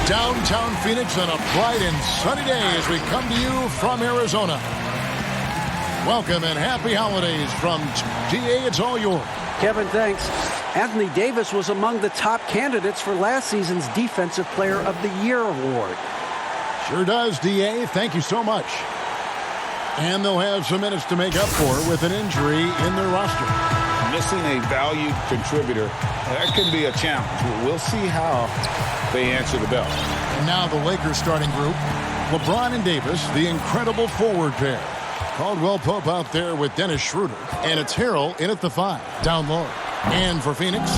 Downtown Phoenix on a bright and sunny day as we come to you from Arizona. Welcome and happy holidays from DA. It's all yours. Kevin, thanks. Anthony Davis was among the top candidates for last season's Defensive Player of the Year award. Sure does, DA. Thank you so much. And they'll have some minutes to make up for with an injury in their roster. Missing a valued contributor, that can be a challenge. We'll see how they answer the bell. And now the Lakers starting group. LeBron and Davis, the incredible forward pair. Caldwell Pope out there with Dennis Schroeder. And it's Harrell in at the 5, down low. And for Phoenix,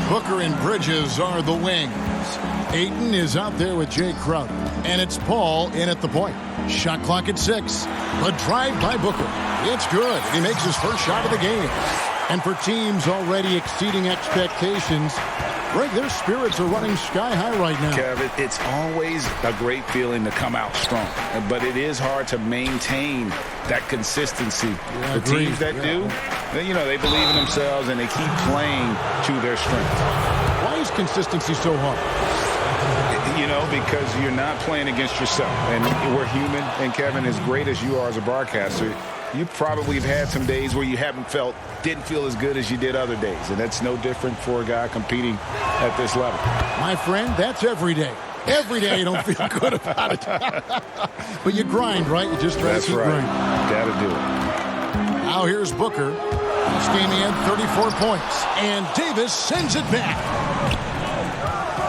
Booker and Bridges are the wings. Ayton is out there with Jay Crowder. And it's Paul in at the point. Shot clock at 6. A drive by Booker. It's good. He makes his first shot of the game. And for teams already exceeding expectations, Greg, their spirits are running sky high right now. Kevin, it's always a great feeling to come out strong, but it is hard to maintain that consistency. Yeah, the teams that do, they believe in themselves and they keep playing to their strength. Why is consistency so hard? Because you're not playing against yourself, and we're human. And Kevin, as great as you are as a broadcaster, you probably have had some days where you didn't feel as good as you did other days. And that's no different for a guy competing at this level. My friend, that's every day. Every day you don't feel good about it. But you grind, right? You just try to keep grinding. Got to do it. Now here's Booker. This game he had 34 points. And Davis sends it back.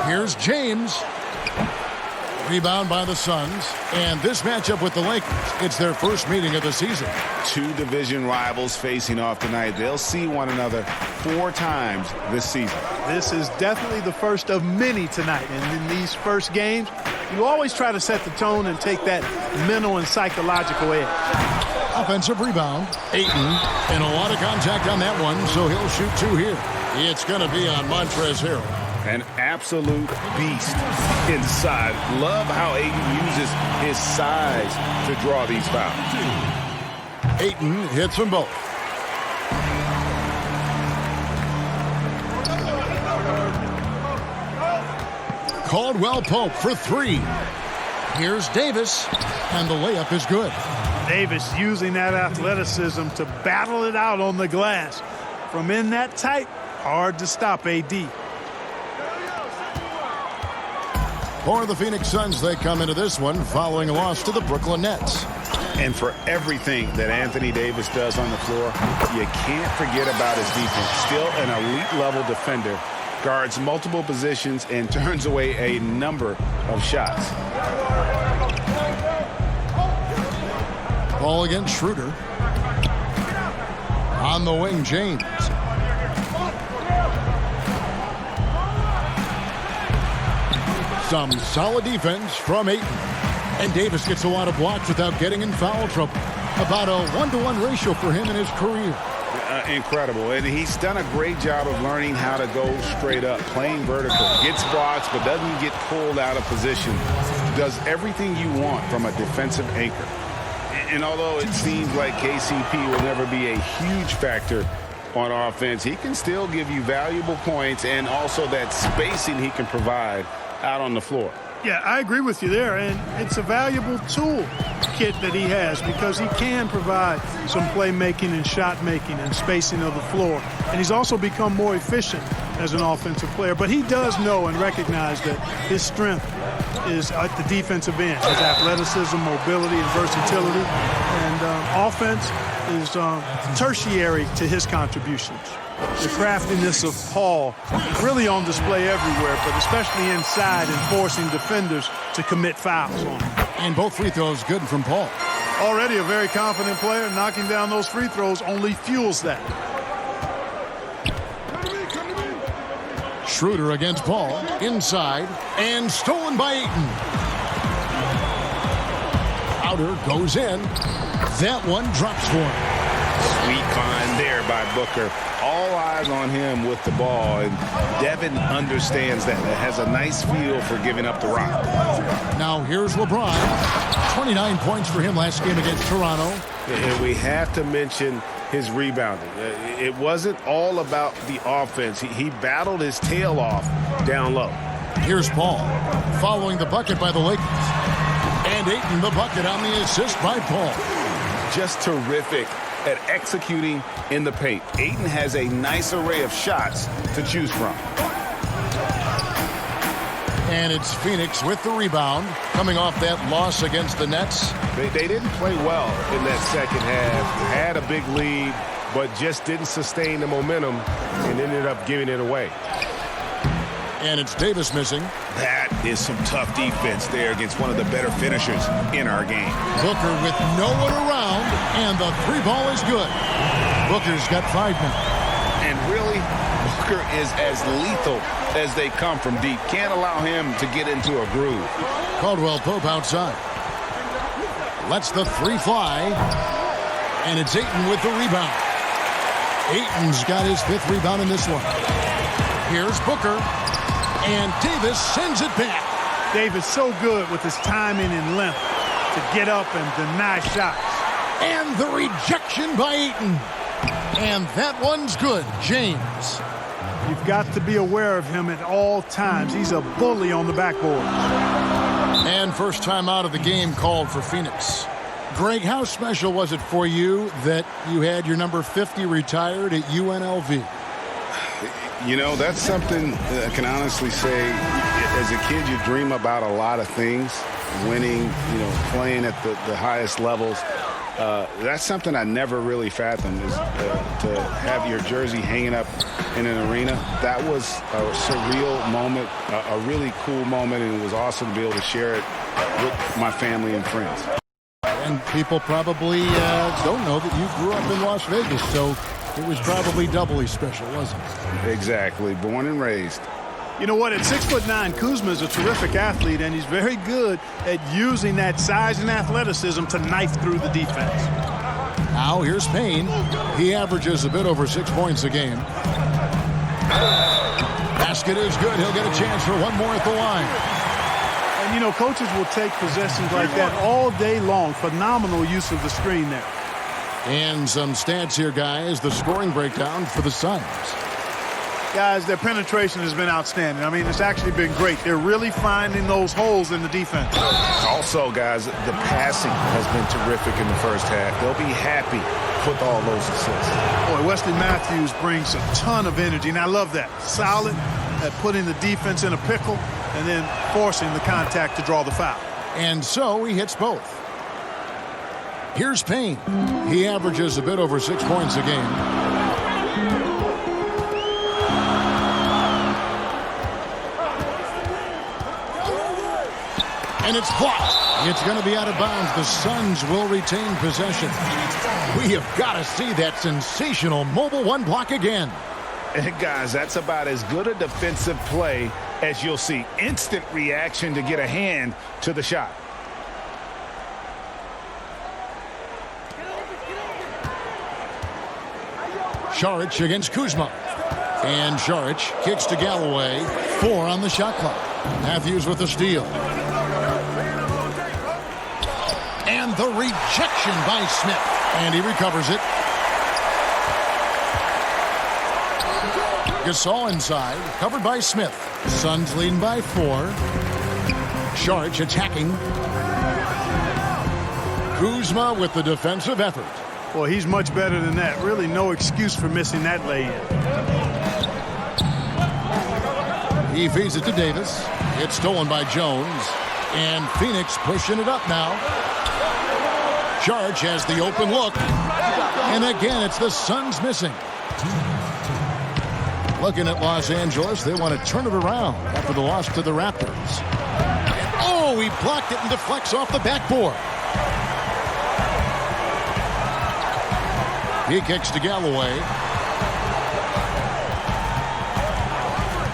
Here's James. Rebound by the Suns. And this matchup with the Lakers, it's their first meeting of the season. Two division rivals facing off tonight. They'll see one another 4 times this season. This is definitely the first of many tonight. And in these first games, you always try to set the tone and take that mental and psychological edge. Offensive rebound. Ayton. And a lot of contact on that one, so he'll shoot 2 here. It's going to be on Montrezl Harrell. An absolute beast inside. Love how Ayton uses his size to draw these fouls. Ayton hits them both. Caldwell Pope for 3. Here's Davis, and the layup is good. Davis using that athleticism to battle it out on the glass. From in that tight, hard to stop AD. For the Phoenix Suns, they come into this one following a loss to the Brooklyn Nets. And for everything that Anthony Davis does on the floor, you can't forget about his defense. Still an elite-level defender, guards multiple positions, and turns away a number of shots. Ball against Schroeder. On the wing, James. Some solid defense from Ayton. And Davis gets a lot of blocks without getting in foul trouble. About a 1-to-1 ratio for him in his career. Incredible. And he's done a great job of learning how to go straight up, playing vertical. Gets blocks, but doesn't get pulled out of position. Does everything you want from a defensive anchor. And although it seems like KCP will never be a huge factor on offense, he can still give you valuable points and also that spacing he can provide out on the floor. Yeah, I agree with you there, and it's a valuable tool kit that he has because he can provide some playmaking and shot making and spacing of the floor, and he's also become more efficient as an offensive player. But he does know and recognize that his strength is at the defensive end, his athleticism, mobility, and versatility, and offense is tertiary to his contributions. The craftiness of Paul really on display everywhere, but especially inside and forcing defenders to commit fouls on him. And both free throws good from Paul. Already a very confident player. Knocking down those free throws only fuels that. Schroeder against Paul. Inside. And stolen by Ayton. Crowder goes in. That one drops for him. Sweet find there by Booker. All eyes on him with the ball, and Devin understands that. It has a nice feel for giving up the rock. Now here's LeBron. 29 points for him last game against Toronto. And we have to mention his rebounding. It wasn't all about the offense. He battled his tail off down low. Here's Paul following the bucket by the Lakers. And Ayton the bucket on the assist by Paul. Just terrific at executing in the paint. Ayton has a nice array of shots to choose from. And it's Phoenix with the rebound, coming off that loss against the Nets. They didn't play well in that second half. Had a big lead, but just didn't sustain the momentum and ended up giving it away. And it's Davis missing. That is some tough defense there against one of the better finishers in our game. Booker with no one around, and the three ball is good. Booker's got 5 now. And really, Booker is as lethal as they come from deep. Can't allow him to get into a groove. Caldwell Pope outside. Lets the three fly. And it's Ayton with the rebound. Ayton's got his 5th rebound in this one. Here's Booker. And Davis sends it back. Davis so good with his timing and length to get up and deny shots. And the rejection by Ayton. And that one's good, James. You've got to be aware of him at all times. He's a bully on the backboard. And first time out of the game called for Phoenix. Greg, how special was it for you that you had your number 50 retired at UNLV? You know, that's something I can honestly say. As a kid, you dream about a lot of things. Winning, playing at the highest levels. That's something I never really fathomed, is to have your jersey hanging up in an arena. That was a surreal moment, a really cool moment, and it was awesome to be able to share it with my family and friends. And people probably don't know that you grew up in Las Vegas, so it was probably doubly special, wasn't it? Exactly. Born and raised. You know what? At 6'9", Kuzma is a terrific athlete, and he's very good at using that size and athleticism to knife through the defense. Now here's Payne. He averages a bit over 6 points a game. Basket is good. He'll get a chance for one more at the line. And, coaches will take possessions like that all day long. Phenomenal use of the screen there. And some stats here, guys. The scoring breakdown for the Suns. Guys, their penetration has been outstanding. I mean, it's actually been great. They're really finding those holes in the defense. Also, guys, the passing has been terrific in the first half. They'll be happy with all those assists. Boy, Wesley Matthews brings a ton of energy, and I love that. Solid at putting the defense in a pickle and then forcing the contact to draw the foul. And so he hits both. Here's Payne. He averages a bit over 6 points a game. And it's blocked. It's going to be out of bounds. The Suns will retain possession. We have got to see that sensational mobile one block again. And guys, that's about as good a defensive play as you'll see. Instant reaction to get a hand to the shot. Šarić against Kuzma. And Šarić kicks to Galloway. 4 on the shot clock. Matthews with the steal. And the rejection by Smith. And he recovers it. Gasol inside. Covered by Smith. Suns leading by 4. Šarić attacking. Kuzma with the defensive effort. Well, he's much better than that. Really no excuse for missing that lay-in. He feeds it to Davis. It's stolen by Jones. And Phoenix pushing it up now. Šarić has the open look. And again, it's the Suns missing. Looking at Los Angeles, they want to turn it around after the loss to the Raptors. And, oh, he blocked it and deflects off the backboard. He kicks to Galloway.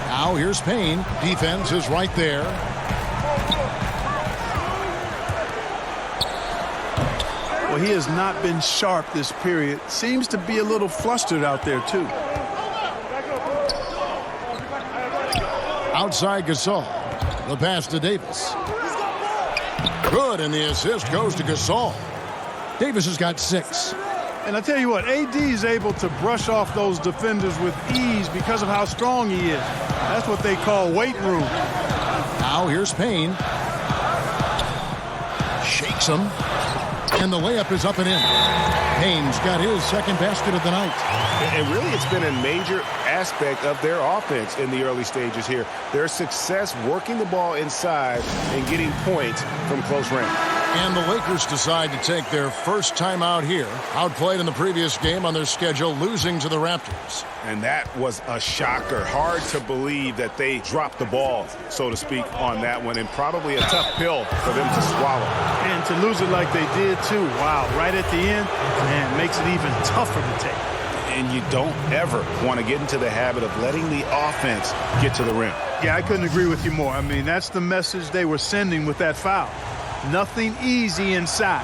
Now here's Payne. Defense is right there. Well, he has not been sharp this period. Seems to be a little flustered out there, too. Outside Gasol. The pass to Davis. Good, and the assist goes to Gasol. Davis has got 6. And I tell you what, AD is able to brush off those defenders with ease because of how strong he is. That's what they call weight room. Now here's Payne. Shakes him. And the layup is up and in. Payne's got his second basket of the night. And really, it's been a major aspect of their offense in the early stages here. Their success working the ball inside and getting points from close range. And the Lakers decide to take their first time out here. Outplayed in the previous game on their schedule, losing to the Raptors. And that was a shocker. Hard to believe that they dropped the ball, so to speak, on that one. And probably a tough pill for them to swallow. And to lose it like they did, too. Wow, right at the end, man, makes it even tougher to take. And you don't ever want to get into the habit of letting the offense get to the rim. Yeah, I couldn't agree with you more. I mean, that's the message they were sending with that foul. Nothing easy inside.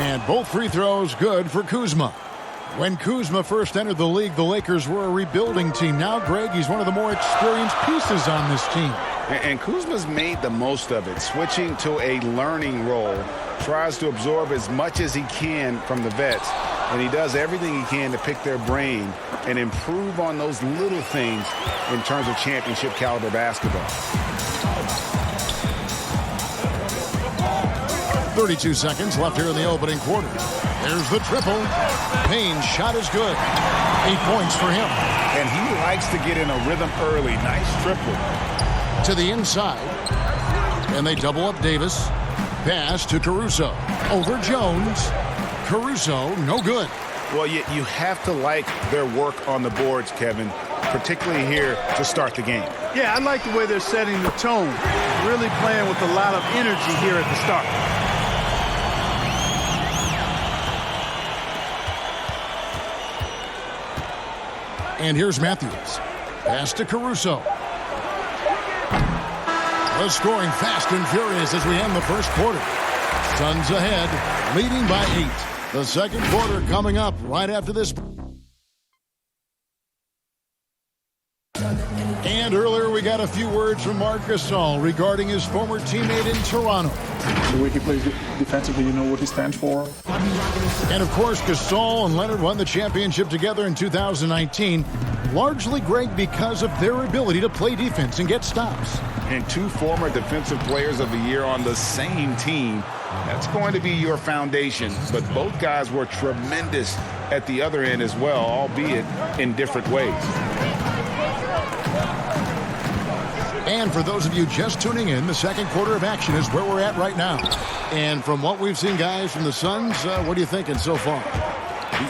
And both free throws good for Kuzma. When Kuzma first entered the league, the Lakers were a rebuilding team. Now, Greg, he's one of the more experienced pieces on this team. And Kuzma's made the most of it, switching to a learning role. Tries to absorb as much as he can from the vets. And he does everything he can to pick their brain and improve on those little things in terms of championship caliber basketball. 32 seconds left here in the opening quarter. There's the triple. Payne's shot is good. 8 points for him. And he likes to get in a rhythm early. Nice triple. To the inside. And they double up Davis. Pass to Caruso. Over Jones. Caruso, no good. Well, you have to like their work on the boards, Kevin, particularly here to start the game. Yeah, I like the way they're setting the tone. Really playing with a lot of energy here at the start. And here's Matthews. Pass to Caruso. The scoring fast and furious as we end the first quarter. Suns ahead, leading by 8. The second quarter coming up right after this. And earlier we got a few words from Marc Gasol regarding his former teammate in Toronto. The way he plays defensively, you know what he stands for. And of course, Gasol and Leonard won the championship together in 2019, largely, Greg, because of their ability to play defense and get stops. And 2 former defensive players of the year on the same team. That's going to be your foundation. But both guys were tremendous at the other end as well, albeit in different ways. And for those of you just tuning in, the second quarter of action is where we're at right now. And from what we've seen, guys, from the Suns, what are you thinking so far?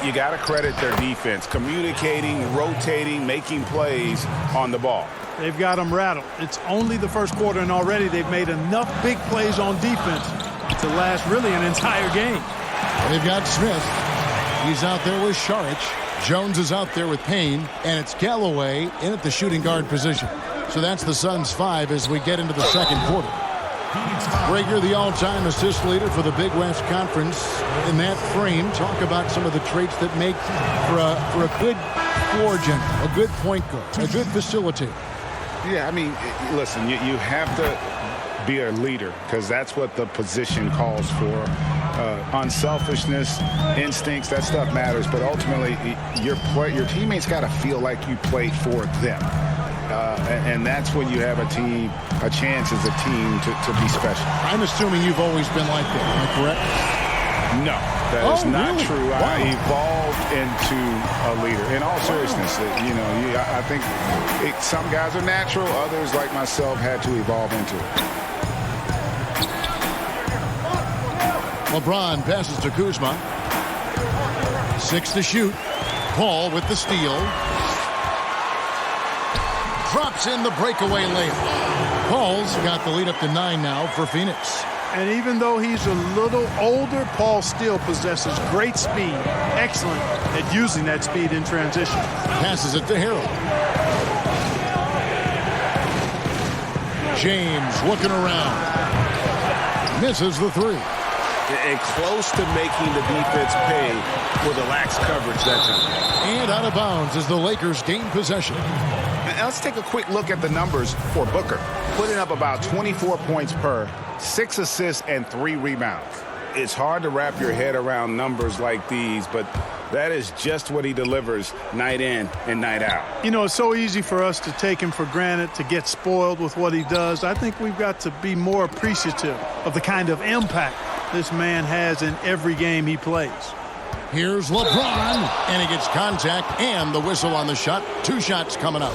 You got to credit their defense, communicating, rotating, making plays on the ball. They've got them rattled. It's only the first quarter, and already they've made enough big plays on defense to last really an entire game. They've got Smith. He's out there with Saric. Jones is out there with Payne. And it's Galloway in at the shooting guard position. So that's the Suns' 5 as we get into the second quarter. Greg, you're the all-time assist leader for the Big West Conference. In that frame, talk about some of the traits that make for a good floor general, a good point guard, a good facilitator. Yeah, I mean, listen, you have to be a leader because that's what the position calls for. Unselfishness, instincts, that stuff matters. But ultimately, your teammates got to feel like you played for them. And that's when you have a chance as a team to be special. I'm assuming you've always been like that, am I correct? No, that is not really? true. Wow. I evolved into a leader. In all seriousness, I think some guys are natural. Others, like myself, had to evolve into it. LeBron passes to Kuzma. 6 to shoot. Paul with the steal. Drops in the breakaway layup. Paul's got the lead up to 9 now for Phoenix. And even though he's a little older, Paul still possesses great speed. Excellent at using that speed in transition. Passes it to Harold. James looking around. Misses the 3. And close to making the defense pay for the lax coverage that time. And out of bounds as the Lakers gain possession. Now let's take a quick look at the numbers for Booker. Putting up about 24 points per, 6 assists, and 3 rebounds. It's hard to wrap your head around numbers like these, but that is just what he delivers night in and night out. You know, it's so easy for us to take him for granted, to get spoiled with what he does. I think we've got to be more appreciative of the kind of impact this man has in every game he plays. Here's LeBron, and he gets contact and the whistle on the shot. 2 shots coming up.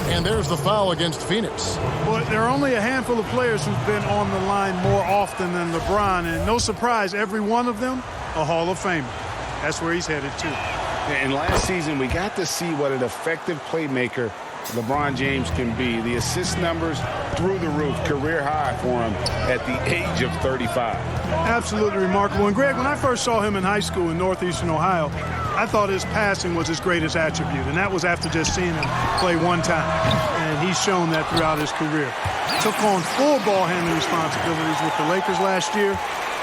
And there's the foul against Phoenix. Well, there are only a handful of players who've been on the line more often than LeBron, and no surprise, every one of them a Hall of Famer. That's where he's headed to. And last season, we got to see what an effective playmaker LeBron James can be. The assist numbers through the roof, career high for him at the age of 35. Absolutely remarkable. And Greg, when I first saw him in high school in northeastern Ohio, I thought his passing was his greatest attribute, and that was after just seeing him play one time. And he's shown that throughout his career. Took on full ball handling responsibilities with the Lakers last year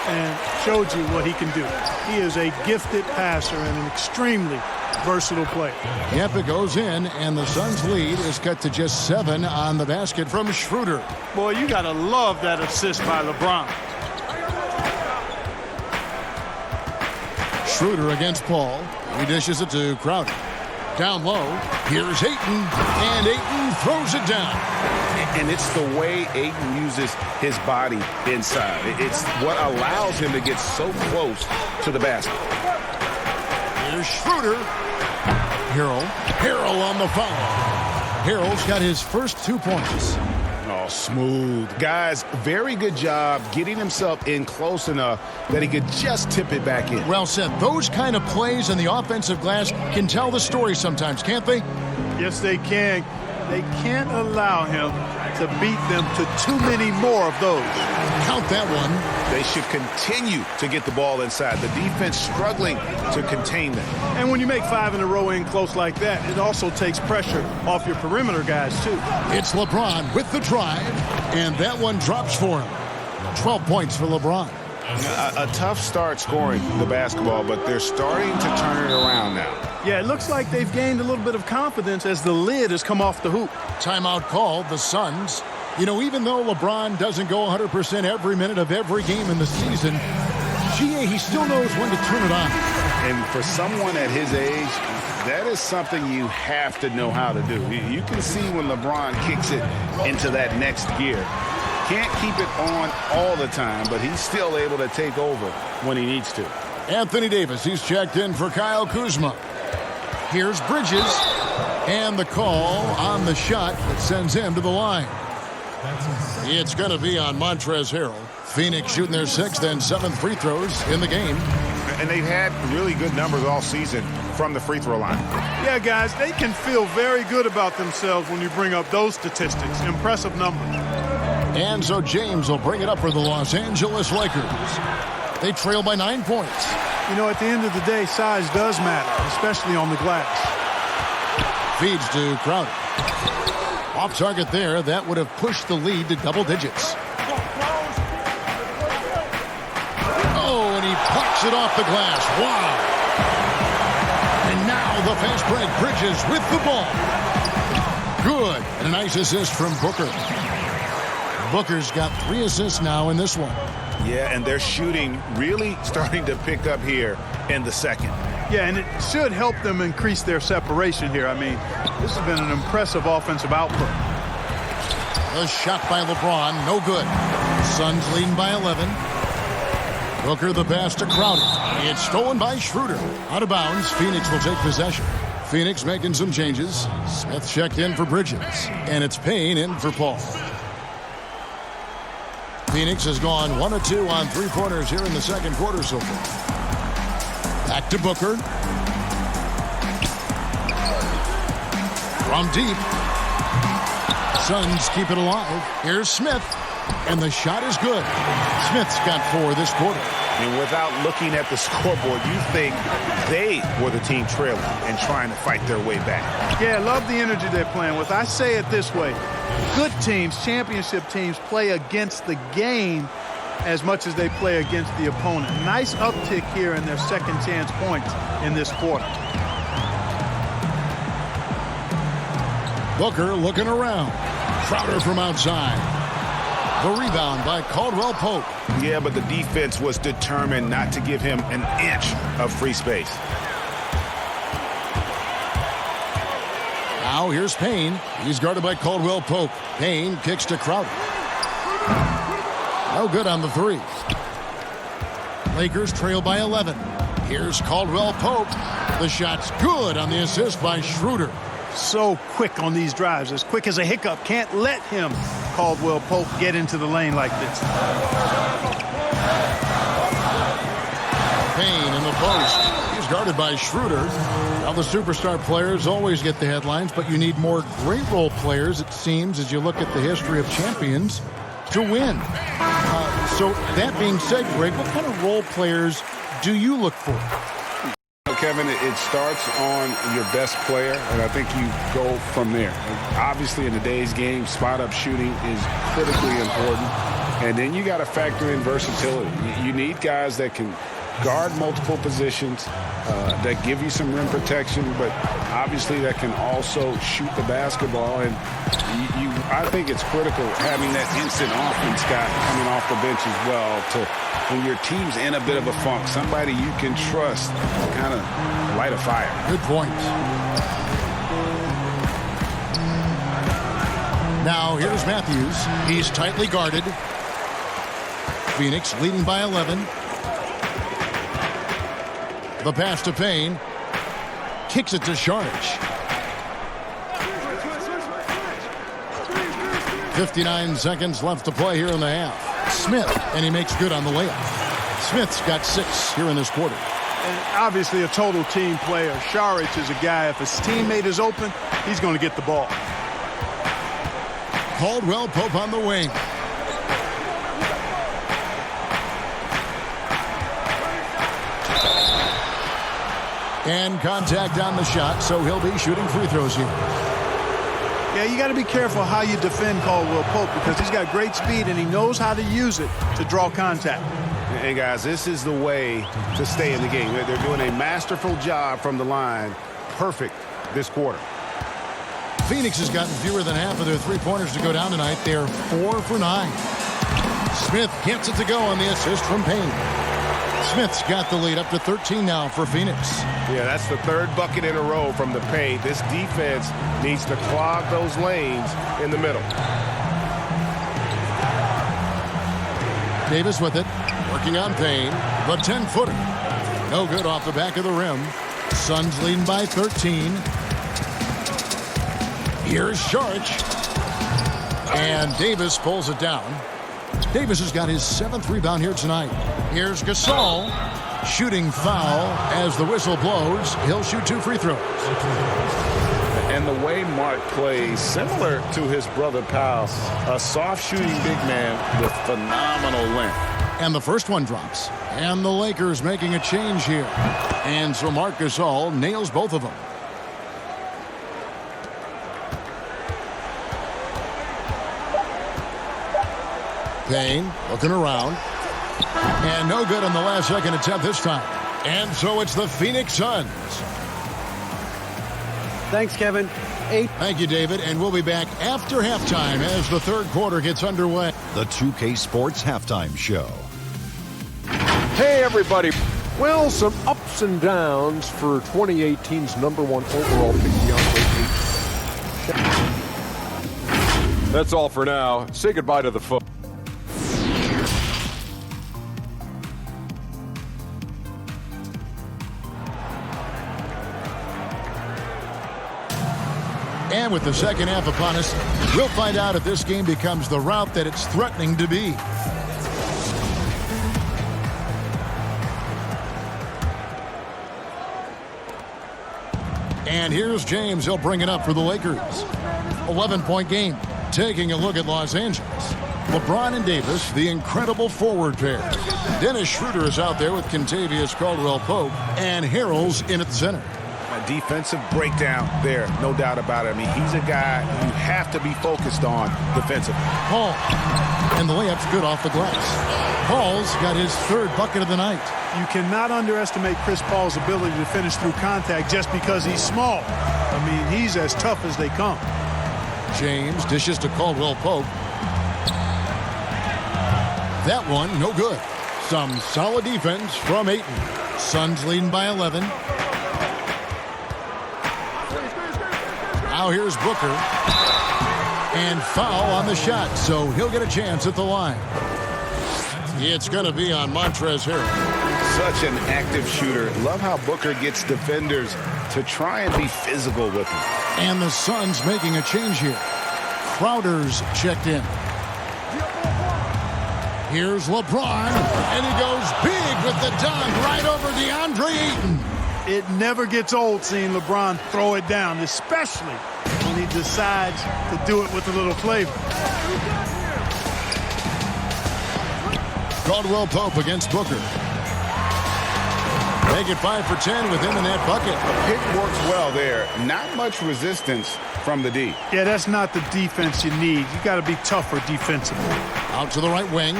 and showed you what he can do. He is a gifted passer and an extremely versatile player. Yep, it goes in, and the Suns' lead is cut to just 7 on the basket from Schroeder. Boy, you got to love that assist by LeBron. Schroeder against Paul. He dishes it to Crowder. Down low, here's Ayton, and Ayton throws it down. And it's the way Ayton uses his body inside. It's what allows him to get so close to the basket. Here's Schroeder. Harrell on the foul. Harrell's got his first 2 points. Oh, smooth. Guys, very good job getting himself in close enough that he could just tip it back in. Well said. Those kind of plays in the offensive glass can tell the story sometimes, can't they? Yes, they can. They can't allow him to beat them to too many more of those. Count that one. They should continue to get the ball inside. The defense struggling to contain them. And when you make 5 in a row in close like that, it also takes pressure off your perimeter guys, too. It's LeBron with the drive, and that one drops for him. 12 points for LeBron. A tough start scoring the basketball, but they're starting to turn it around now. Yeah, it looks like they've gained a little bit of confidence as the lid has come off the hoop. Timeout called, the Suns. You know, even though LeBron doesn't go 100% every minute of every game in the season, he still knows when to turn it on. And for someone at his age, that is something you have to know how to do. You can see when LeBron kicks it into that next gear. Can't keep it on all the time, but he's still able to take over when he needs to. Anthony Davis, he's checked in for Kyle Kuzma. Here's Bridges, and the call on the shot that sends him to the line. It's going to be on Montrezl Harrell. Phoenix shooting their 6th and 7th free throws in the game. And they've had really good numbers all season from the free throw line. Yeah, guys, they can feel very good about themselves when you bring up those statistics. Impressive numbers. And so James will bring it up for the Los Angeles Lakers. They trail by 9 points. You know, at the end of the day, size does matter, especially on the glass. Feeds to Crowder. Off target there. That would have pushed the lead to double digits. Oh, and he plucks it off the glass. Wow. And now the fast break. Bridges with the ball. Good. And a nice assist from Booker. Booker's got 3 assists now in this one. Yeah, and their shooting really starting to pick up here in the second. Yeah, and it should help them increase their separation here. I mean, this has been an impressive offensive output. A shot by LeBron, no good. Suns leading by 11. Booker the pass to Crowder. It's stolen by Schroeder. Out of bounds, Phoenix will take possession. Phoenix making some changes. Smith checked in for Bridges. And it's Payne in for Paul. Phoenix has gone 1 of 2 on 3-pointers here in the second quarter so far. Back to Booker. From deep. Suns keep it alive. Here's Smith. And the shot is good. Smith's got 4 this quarter. And without looking at the scoreboard, you think they were the team trailing and trying to fight their way back. Yeah, love the energy they're playing with. I say it this way. Good teams, championship teams, play against the game as much as they play against the opponent. Nice uptick here in their second chance points in this quarter. Booker looking around. Crowder from outside. The rebound by Caldwell Pope. Yeah, but the defense was determined not to give him an inch of free space. Now here's Payne. He's guarded by Caldwell Pope. Payne kicks to Crowder. No good on the three. Lakers trail by 11. Here's Caldwell Pope. The shot's good on the assist by Schroeder. So quick on these drives, as quick as a hiccup. Can't let him, Caldwell Pope, get into the lane like this. Payne in the post. He's guarded by Schroeder. Now the superstar players always get the headlines, but you need more great role players, it seems, as you look at the history of champions, to win. So that being said, Greg, what kind of role players do you look for? Kevin, it starts on your best player, and I think you go from there. Obviously, in today's game, spot-up shooting is critically important, and then you got to factor in versatility. You need guys that can guard multiple positions, that give you some rim protection, but obviously that can also shoot the basketball. And I think it's critical having that instant offense guy coming off the bench as well to, when your team's in a bit of a funk, somebody you can trust to kind of light a fire. Good point. Now here's Matthews. He's tightly guarded. Phoenix leading by 11. The pass to Payne. Kicks it to Šarić. 59 seconds left to play here in the half. Smith, and he makes good on the layup. Smith's got 6 here in this quarter. And obviously a total team player. Šarić is a guy, if his teammate is open, he's going to get the ball. Caldwell Pope on the wing. And contact on the shot, so he'll be shooting free throws here. Yeah, you got to be careful how you defend Caldwell Pope because he's got great speed and he knows how to use it to draw contact. Hey, guys, this is the way to stay in the game. They're doing a masterful job from the line. Perfect this quarter. Phoenix has gotten fewer than half of their three-pointers to go down tonight. They're 4 for 9. Smith gets it to go on the assist from Payne. Smith's got the lead up to 13 now for Phoenix. Yeah, that's the third bucket in a row from the paint. This defense needs to clog those lanes in the middle. Davis with it, working on Payne. The 10-footer. No good off the back of the rim. Suns leading by 13. Here's Šarić. And Davis pulls it down. Davis has got his 7th rebound here tonight. Here's Gasol. Shooting foul as the whistle blows. He'll shoot 2 free throws. And the way Mark plays, similar to his brother Powell, a soft shooting big man with phenomenal length. And the first one drops. And the Lakers making a change here. And so Marc Gasol nails both of them. Payne looking around. And no good on the last second attempt this time. And so it's the Phoenix Suns. Thanks, Kevin. 8. Thank you, David. And we'll be back after halftime as the third quarter gets underway. The 2K Sports Halftime Show. Hey, everybody. Well, some ups and downs for 2018's #1 overall pick, DeAndre Ayton. That's all for now. Say goodbye to the folks. And with the second half upon us, we'll find out if this game becomes the route that it's threatening to be. And here's James. He'll bring it up for the Lakers. 11-point game. Taking a look at Los Angeles. LeBron and Davis, the incredible forward pair. Dennis Schroeder is out there with Kentavious Caldwell-Pope. And Harrell's in at the center. A defensive breakdown there, no doubt about it. I mean, he's a guy you have to be focused on defensively. Paul. And the layup's good off the glass. Paul's got his 3rd bucket of the night. You cannot underestimate Chris Paul's ability to finish through contact just because he's small. I mean, he's as tough as they come. James dishes to Caldwell-Pope. That one, no good. Some solid defense from Ayton. Suns leading by 11. Now here's Booker. And foul on the shot, so he'll get a chance at the line. It's going to be on Montrezl Harrell. Such an active shooter. Love how Booker gets defenders to try and be physical with him. And the Suns making a change here. Crowder's checked in. Here's LeBron, and he goes big with the dunk right over DeAndre Ayton. It never gets old seeing LeBron throw it down, especially when he decides to do it with a little flavor. Caldwell Pope against Booker. Make it 5 for 10 with him in that bucket. The pick works well there. Not much resistance from the D. Yeah, that's not the defense you need. You got to be tougher defensively. Out to the right wing.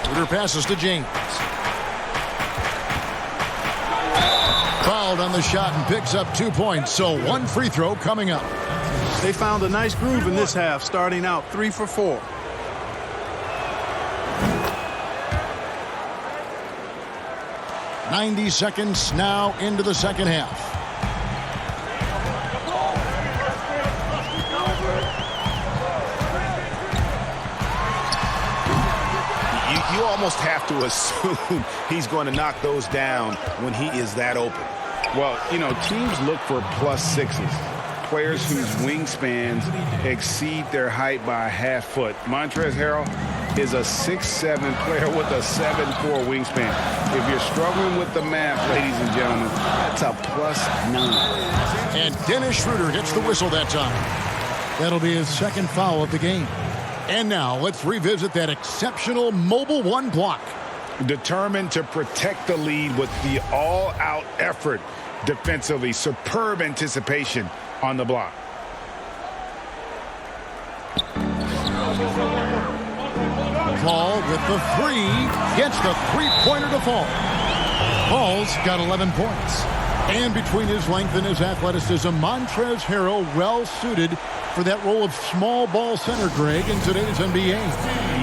Shooter passes to James. Fouled on the shot and picks up 2 points. So one free throw coming up. They found a nice groove in this half, starting out 3 for 4. "90 seconds now into the second half. You almost have to assume he's going to knock those down when he is that open. Well, you know, teams look for +6s. Players whose wingspans exceed their height by a half foot. Montrezl Harrell is a 6'7" player with a 7'4" wingspan. If you're struggling with the math, ladies and gentlemen, that's a +9. And Dennis Schroeder gets the whistle that time. That'll be his second foul of the game. And now let's revisit that exceptional mobile one block. Determined to protect the lead with the all-out effort defensively. Superb anticipation on the block. Paul with the three. Gets the three-pointer to fall. Paul's got 11 points. And between his length and his athleticism, Montrezl Harrell well-suited for that role of small ball center, Greg, in today's NBA.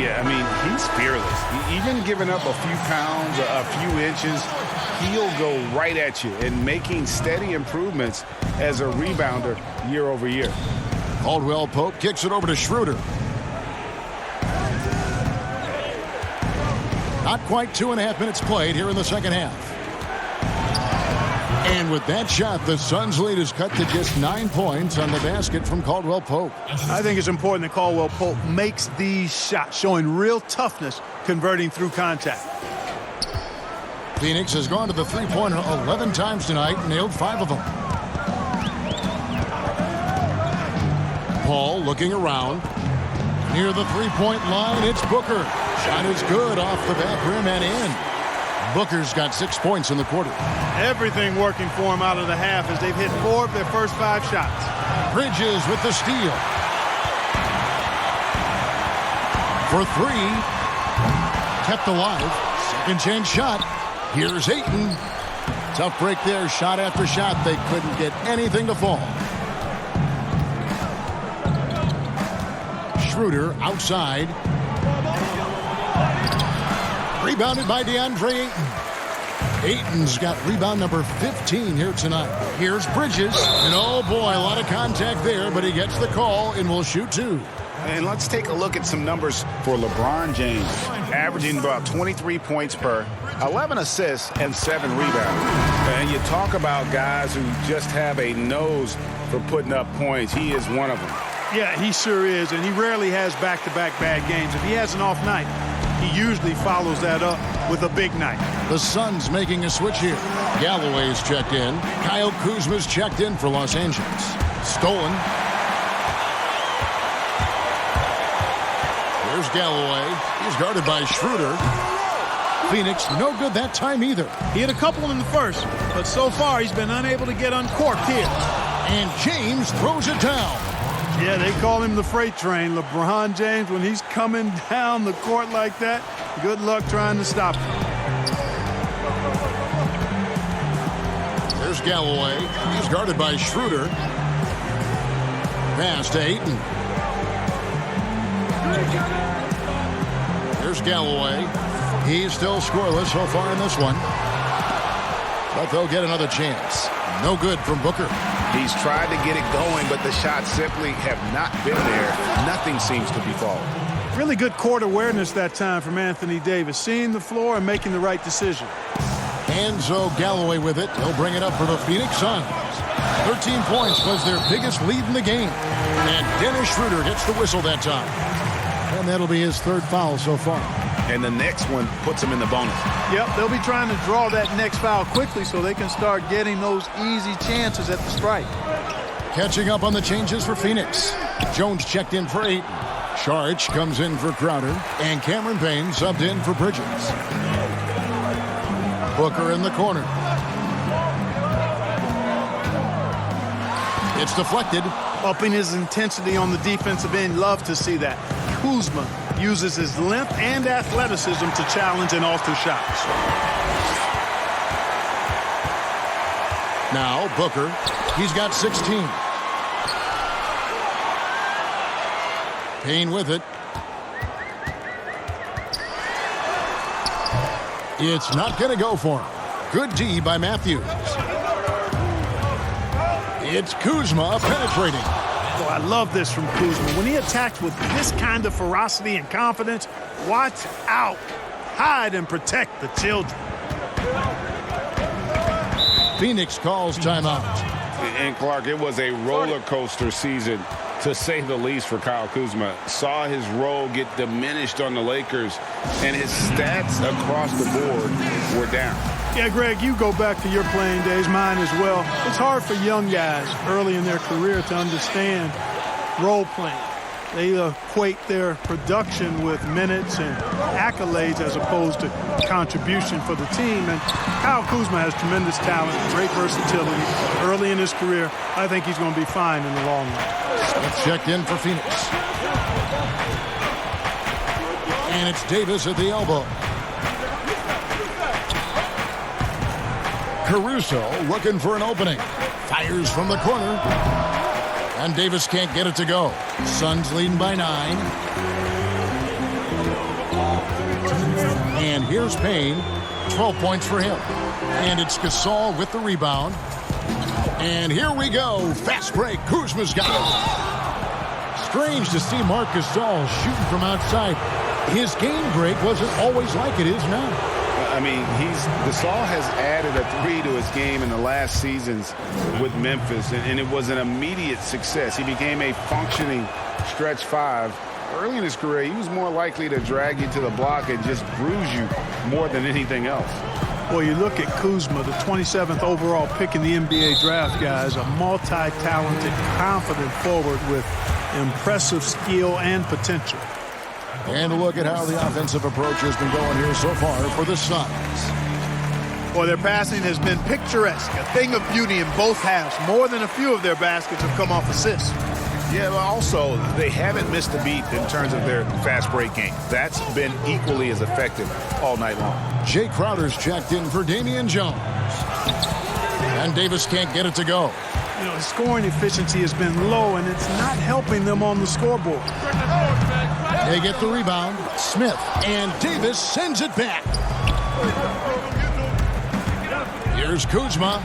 Yeah, I mean, he's fearless. Even giving up a few pounds, a few inches, he'll go right at you and making steady improvements as a rebounder year over year. Caldwell Pope kicks it over to Schroeder. Not quite 2.5 minutes played here in the second half. And with that shot, the Suns' lead is cut to just 9 points on the basket from Caldwell Pope. I think it's important that Caldwell Pope makes these shots, showing real toughness, converting through contact. Phoenix has gone to the three-pointer 11 times tonight and nailed 5 of them. Paul looking around. Near the three-point line, it's Booker. Shot is good off the back rim and in. Booker's got 6 points in the quarter. Everything working for him out of the half as they've hit 4 of their first 5 shots. Bridges with the steal. For 3. Kept alive. Second chance shot. Here's Ayton. Tough break there. Shot after shot. They couldn't get anything to fall. Schroeder outside. Rebounded by DeAndre Ayton. Ayton's got rebound number 15 here tonight. Here's Bridges. And oh boy, a lot of contact there, but he gets the call and will shoot 2. And let's take a look at some numbers for LeBron James. Averaging about 23 points per, 11 assists, and 7 rebounds. And you talk about guys who just have a nose for putting up points. He is one of them. Yeah, he sure is, and he rarely has back-to-back bad games. If he has an off night, he usually follows that up with a big night. The Suns making a switch here. Galloway's checked in. Kyle Kuzma's checked in for Los Angeles. Stolen. Here's Galloway. He's guarded by Schroeder. Phoenix, no good that time either. He had a couple in the first, but so far he's been unable to get uncorked here. And James throws it down. Yeah, they call him the freight train. LeBron James, when he's coming down the court like that, good luck trying to stop him. There's Galloway. He's guarded by Schroeder. Pass to Ayton. Here's Galloway. He's still scoreless so far in this one. But they'll get another chance. No good from Booker. He's tried to get it going, but the shots simply have not been there. Nothing seems to be falling. Really good court awareness that time from Anthony Davis, seeing the floor and making the right decision. Enzo Galloway with it. He'll bring it up for the Phoenix Suns. 13 points was their biggest lead in the game. And Dennis Schroeder gets the whistle that time. And that'll be his third foul so far. And the next one puts him in the bonus. Yep, they'll be trying to draw that next foul quickly so they can start getting those easy chances at the strike. Catching up on the changes for Phoenix. Jones checked in for Ayton. Saric comes in for Crowder. And Cameron Payne subbed in for Bridges. Booker in the corner. It's deflected. Upping his intensity on the defensive end. Love to see that. Kuzma uses his length and athleticism to challenge and alter shots. Now Booker. He's got 16. Payne with it. It's not going to go for him. Good D by Matthews. It's Kuzma penetrating. Oh, I love this from Kuzma. When he attacks with this kind of ferocity and confidence, watch out. Hide and protect the children. Phoenix calls timeout. And Clark, it was a roller coaster season, to say the least, for Kyle Kuzma. Saw his role get diminished on the Lakers, and his stats across the board were down. Yeah, Greg, you go back to your playing days, mine as well. It's hard for young guys early in their career to understand role playing. They equate their production with minutes and accolades as opposed to contribution for the team. And Kyle Kuzma has tremendous talent, great versatility early in his career. I think he's going to be fine in the long run. Smith checked in for Phoenix. And it's Davis at the elbow. Caruso looking for an opening. Fires from the corner. And Davis can't get it to go. Suns leading by 9. And here's Payne. 12 points for him. And it's Gasol with the rebound. And here we go. Fast break. Kuzma's got it. Strange to see Marc Gasol shooting from outside. His game break wasn't always like it is now. I mean, Gasol has added a 3 to his game in the last seasons with Memphis, and it was an immediate success. He became a functioning stretch 5. Early in his career, he was more likely to drag you to the block and just bruise you more than anything else. Well, you look at Kuzma, the 27th overall pick in the NBA draft, guys, a multi-talented, confident forward with impressive skill and potential. And a look at how the offensive approach has been going here so far for the Suns. Well, their passing has been picturesque, a thing of beauty in both halves. More than a few of their baskets have come off assists. Yeah, but also, they haven't missed a beat in terms of their fast break game. That's been equally as effective all night long. Jay Crowder's checked in for Damian Jones. And Davis can't get it to go. You know, his scoring efficiency has been low, and it's not helping them on the scoreboard. They get the rebound. Smith and Davis sends it back. Here's Kuzma.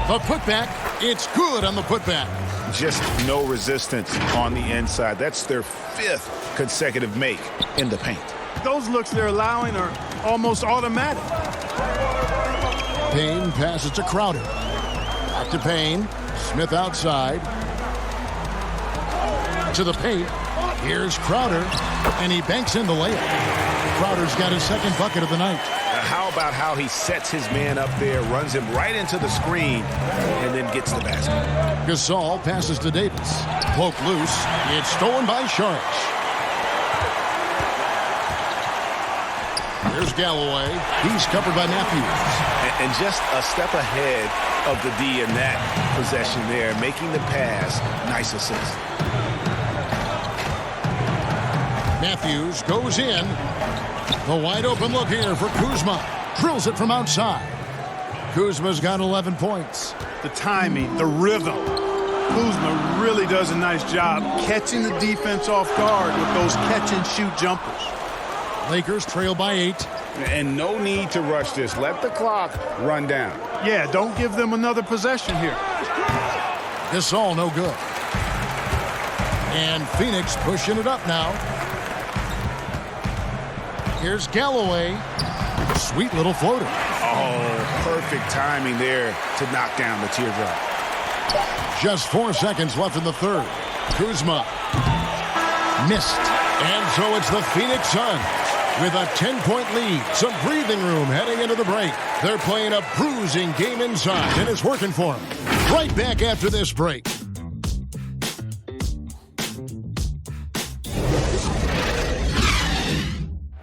The putback. It's good on the putback. Just no resistance on the inside. That's their 5th consecutive make in the paint. Those looks they're allowing are almost automatic. Payne passes to Crowder. Back to Payne. Smith outside. To the paint. Here's Crowder. And he banks in the layup. Crowder's got his 2nd bucket of the night. How about how he sets his man up there, runs him right into the screen, and then gets the basket. Gasol passes to Davis. Poke loose. It's stolen by Saric. Here's Galloway. He's covered by Matthews. And just a step ahead of the D in that possession there, making the pass. Nice assist. Matthews goes in. The wide open look here for Kuzma. Drills it from outside. Kuzma's got 11 points. The timing, the rhythm. Kuzma really does a nice job catching the defense off guard with those catch-and-shoot jumpers. Lakers trail by 8. And no need to rush this. Let the clock run down. Yeah, don't give them another possession here. Gasol no good. And Phoenix pushing it up now. Here's Galloway. Sweet little floater. Oh, perfect timing there to knock down the teardrop. Just 4 seconds left in the third. Kuzma missed. And so it's the Phoenix Suns with a 10-point lead. Some breathing room heading into the break. They're playing a bruising game inside, and it's working for them. Right back after this break.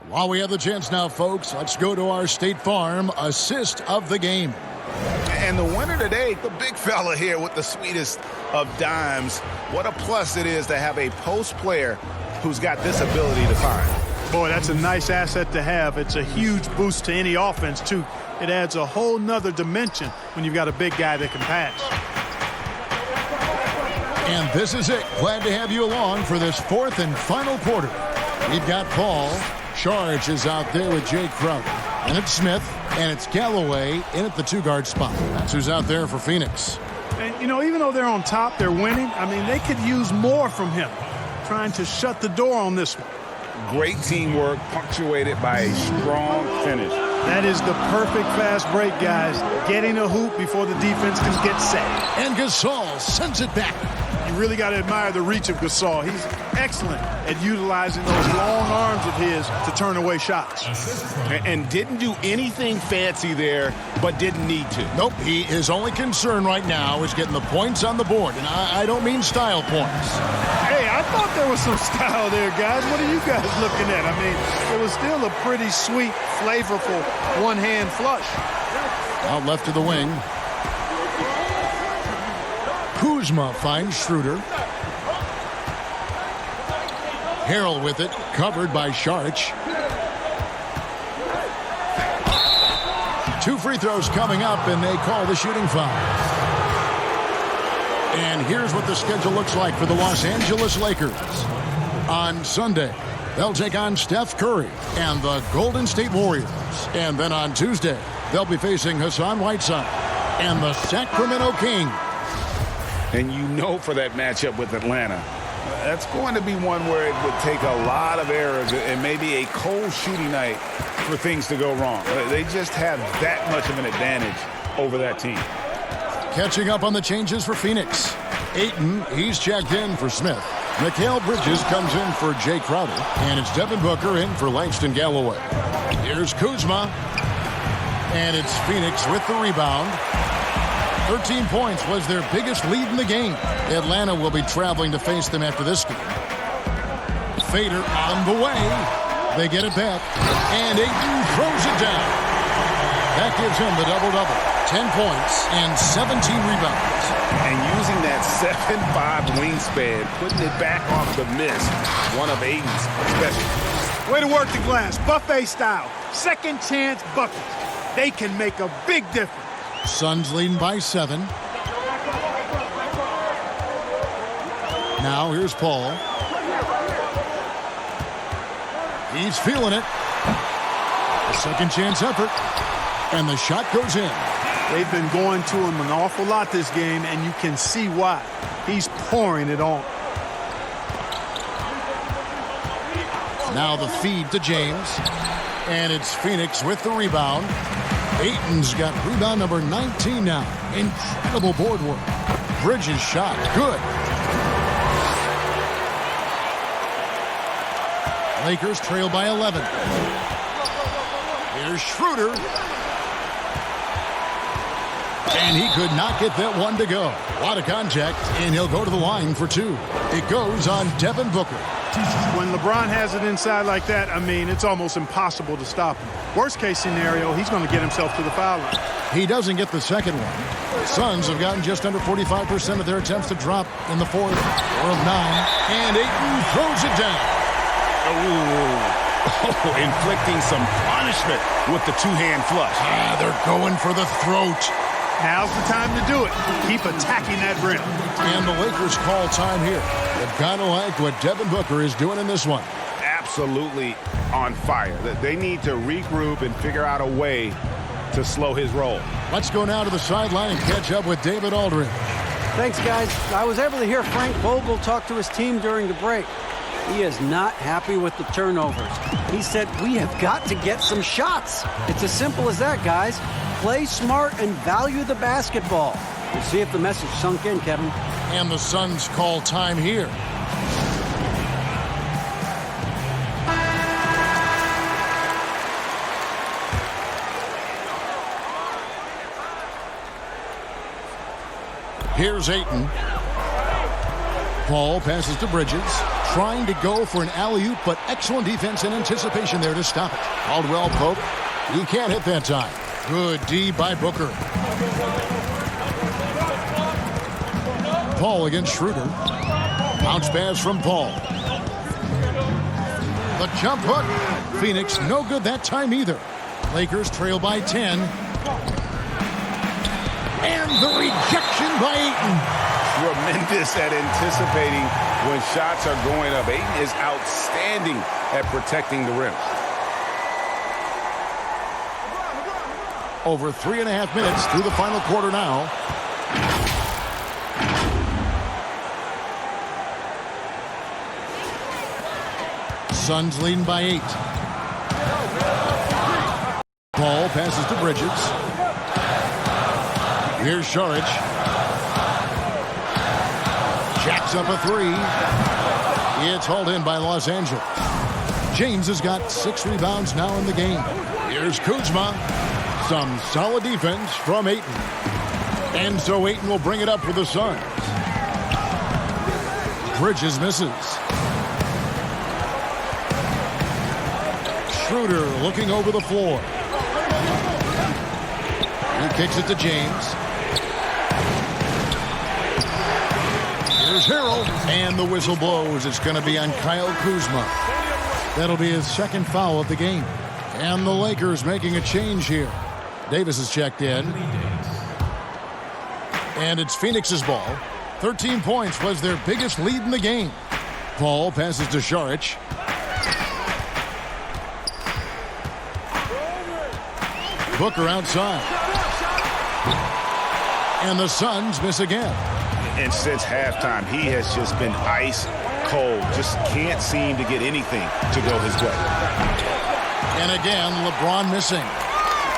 While we have the chance now, folks, let's go to our State Farm assist of the game. And the winner today, the big fella here with the sweetest of dimes. What a plus it is to have a post player who's got this ability to find. Boy, that's a nice asset to have. It's a huge boost to any offense, too. It adds a whole nother dimension when you've got a big guy that can pass. And this is it. Glad to have you along for this fourth and final quarter. We've got Paul. Charge is out there with Jay Crowder. And it's Smith. And it's Galloway in at the 2-guard spot. That's who's out there for Phoenix. And, you know, even though they're on top, they're winning. I mean, they could use more from him. Trying to shut the door on this one. Great teamwork, punctuated by a strong finish. That is the perfect fast break, guys. Getting a hoop before the defense can get set. And Gasol sends it back. You really got to admire the reach of Gasol. He's excellent at utilizing those long arms of his to turn away shots. And didn't do anything fancy there, but didn't need to. Nope, his only concern right now is getting the points on the board. And I don't mean style points. Hey, I thought there was some style there, guys. What are you guys looking at? I mean, it was still a pretty sweet, flavorful one-hand flush. Out left to the wing. Kuzma finds Schroeder. Harrell with it, covered by Sharch. 2 free throws coming up, and they call the shooting foul. And here's what the schedule looks like for the Los Angeles Lakers. On Sunday, they'll take on Steph Curry and the Golden State Warriors. And then on Tuesday, they'll be facing Hassan Whiteside and the Sacramento Kings. And you know for that matchup with Atlanta, that's going to be one where it would take a lot of errors and maybe a cold shooting night for things to go wrong. They just have that much of an advantage over that team. Catching up on the changes for Phoenix. Ayton, he's checked in for Smith. Mikal Bridges comes in for Jay Crowder. And it's Devin Booker in for Langston Galloway. Here's Kuzma. And it's Phoenix with the rebound. 13 points was their biggest lead in the game. Atlanta will be traveling to face them after this game. Fader on the way. They get it back. And Ayton throws it down. That gives him the double-double. 10 points and 17 rebounds. And using that 7'5" wingspan, putting it back off the miss, one of Ayton's special. Way to work the glass, buffet style. Second chance buckets. They can make a big difference. Suns leading by 7. Now here's Paul. He's feeling it. A second chance effort. And the shot goes in. They've been going to him an awful lot this game, and you can see why. He's pouring it on. Now the feed to James. And it's Phoenix with the rebound. Ayton's got rebound number 19 now. Incredible board work. Bridges shot. Good. Lakers trail by 11. Here's Schroeder. And he could not get that one to go. A lot of contact, and he'll go to the line for 2. It goes on Devin Booker. When LeBron has it inside like that, I mean, it's almost impossible to stop him. Worst case scenario, he's going to get himself to the foul line. He doesn't get the second one. Suns have gotten just under 45% of their attempts to drop in the fourth. 4 of 9. And Ayton throws it down. Oh, inflicting some punishment with the 2-hand flush. They're going for the throat. Now's the time to do it. Keep attacking that rim. And the Lakers call time here. They've got to like what Devin Booker is doing in this one. Absolutely on fire. They need to regroup and figure out a way to slow his roll. Let's go now to the sideline and catch up with David Aldridge. Thanks, guys. I was able to hear Frank Vogel talk to his team during the break. He is not happy with the turnovers. He said, we have got to get some shots. It's as simple as that, guys. Play smart and value the basketball. We'll see if the message sunk in, Kevin. And the Suns call time here. Here's Ayton. Paul passes to Bridges, trying to go for an alley-oop, but excellent defense and anticipation there to stop it. Caldwell Pope, he can't hit that time. Good D by Booker. Paul against Schroeder. Bounce pass from Paul. The jump hook. Phoenix no good that time either. Lakers trail by 10. And the rejection by Ayton. Tremendous at anticipating when shots are going up. Ayton is outstanding at protecting the rim. Over 3.5 minutes through the final quarter now. Suns leading by 8. Paul passes to Bridges. Here's Šarić. Jacks up a 3. It's hauled in by Los Angeles. James has got 6 rebounds now in the game. Here's Kuzma. Some solid defense from Ayton. And so Ayton will bring it up for the Suns. Bridges misses. Schroeder looking over the floor. He kicks it to James. Here's Harrell. And the whistle blows. It's going to be on Kyle Kuzma. That'll be his second foul of the game. And the Lakers making a change here. Davis is checked in. And it's Phoenix's ball. 13 points was their biggest lead in the game. Paul passes to Šarić. Booker outside. And the Suns miss again. And since halftime, he has just been ice cold. Just can't seem to get anything to go his way. And again, LeBron missing.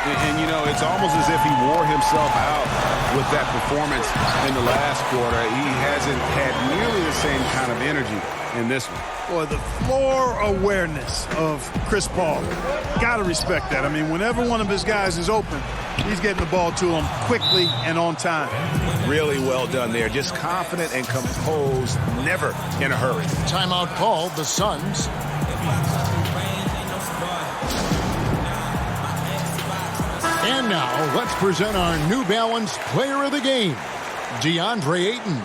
And, you know, it's almost as if he wore himself out with that performance in the last quarter. He hasn't had nearly the same kind of energy in this one. Boy, the floor awareness of Chris Paul. Got to respect that. I mean, whenever one of his guys is open, he's getting the ball to him quickly and on time. Really well done there. Just confident and composed, never in a hurry. Timeout called, the Suns. And now, let's present our New Balance Player of the Game, DeAndre Ayton.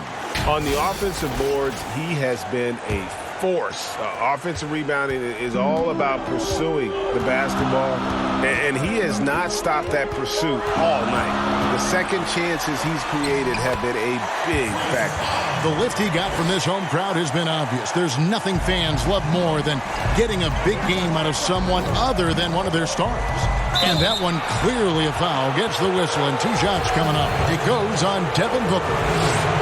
On the offensive boards, he has been a force. Offensive rebounding is all about pursuing the basketball, and he has not stopped that pursuit all night. The second chances he's created have been a big factor. The lift he got from this home crowd has been obvious. There's nothing fans love more than getting a big game out of someone other than one of their stars. And that one clearly a foul. Gets the whistle and 2 shots coming up. It goes on Devin Booker.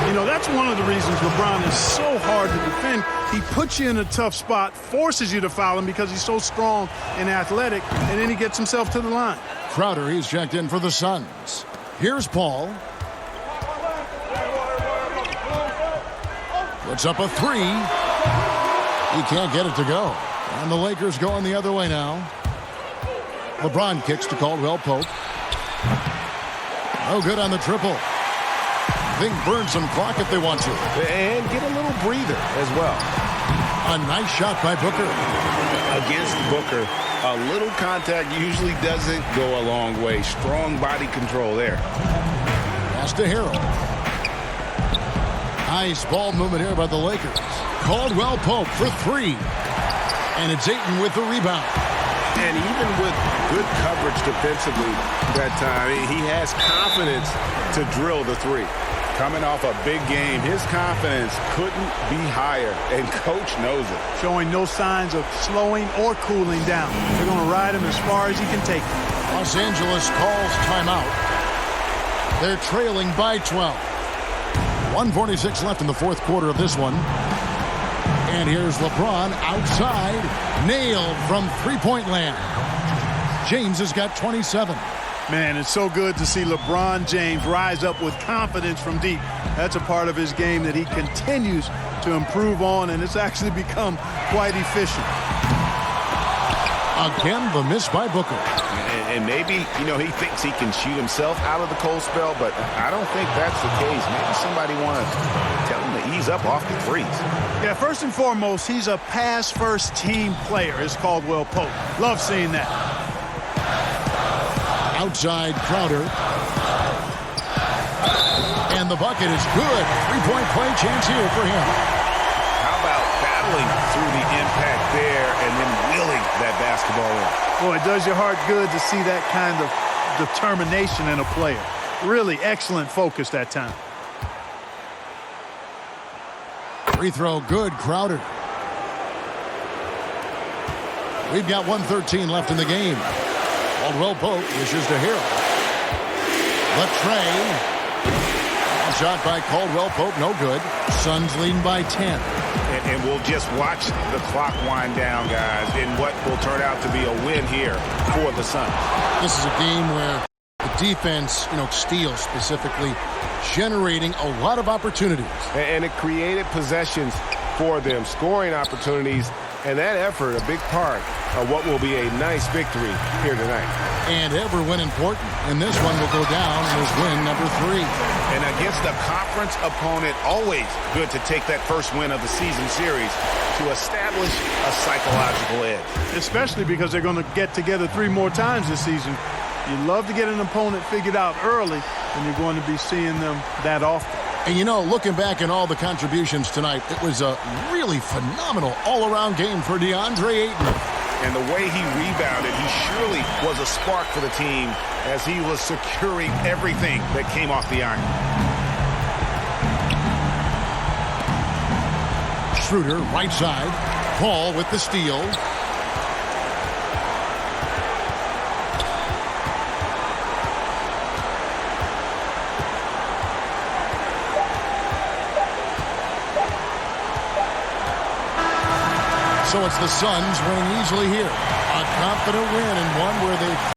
You know, that's one of the reasons LeBron is so hard to defend. He puts you in a tough spot, forces you to foul him because he's so strong and athletic, and then he gets himself to the line. Crowder, he's checked in for the Suns. Here's Paul. Puts up a 3. He can't get it to go. And the Lakers going the other way now. LeBron kicks to Caldwell Pope. No good on the triple. They can burn some clock if they want to. And get a little breather as well. A nice shot by Booker. Against Booker, a little contact usually doesn't go a long way. Strong body control there. Pass to Harrell. Nice ball movement here by the Lakers. Caldwell Pope for 3. And it's Ayton with the rebound. And even with good coverage defensively that time, he has confidence to drill the three. Coming off a big game, his confidence couldn't be higher, and Coach knows it. Showing no signs of slowing or cooling down. They're going to ride him as far as he can take him. Los Angeles calls timeout. They're trailing by 12. 1:46 left in the fourth quarter of this one. And here's LeBron outside. Nailed from three-point land. James has got 27. Man, it's so good to see LeBron James rise up with confidence from deep. That's a part of his game that he continues to improve on, and it's actually become quite efficient. Again, the miss by Booker. And maybe, he thinks he can shoot himself out of the cold spell, but I don't think that's the case. Maybe somebody want to tell him to ease up off the threes. Yeah, first and foremost, he's a pass-first team player, as Caldwell Pope. Love seeing that. Outside Crowder. And the bucket is good. Three-point play chance here for him. How about battling through the impact there and then willing that basketball in? Boy, it does your heart good to see that kind of determination in a player. Really excellent focus that time. Free throw good, Crowder. We've got 1:13 left in the game. Caldwell Pope wishes to Hill. Latrey. Shot by Caldwell Pope, no good. Suns leading by 10. And we'll just watch the clock wind down, guys, in what will turn out to be a win here for the Suns. This is a game where the defense, steals specifically, generating a lot of opportunities. And it created possessions for them, scoring opportunities, and that effort a big part of what will be a nice victory here tonight. And every win important, and this one will go down as win number 3. And against a conference opponent, always good to take that first win of the season series to establish a psychological edge. Especially because they're going to get together 3 more times this season. You love to get an opponent figured out early, and you're going to be seeing them that often. And looking back at all the contributions tonight, it was a really phenomenal all-around game for DeAndre Ayton. And the way he rebounded, he surely was a spark for the team as he was securing everything that came off the iron. Schroeder, right side. Paul with the steal. So it's the Suns winning easily here. A confident win and one where they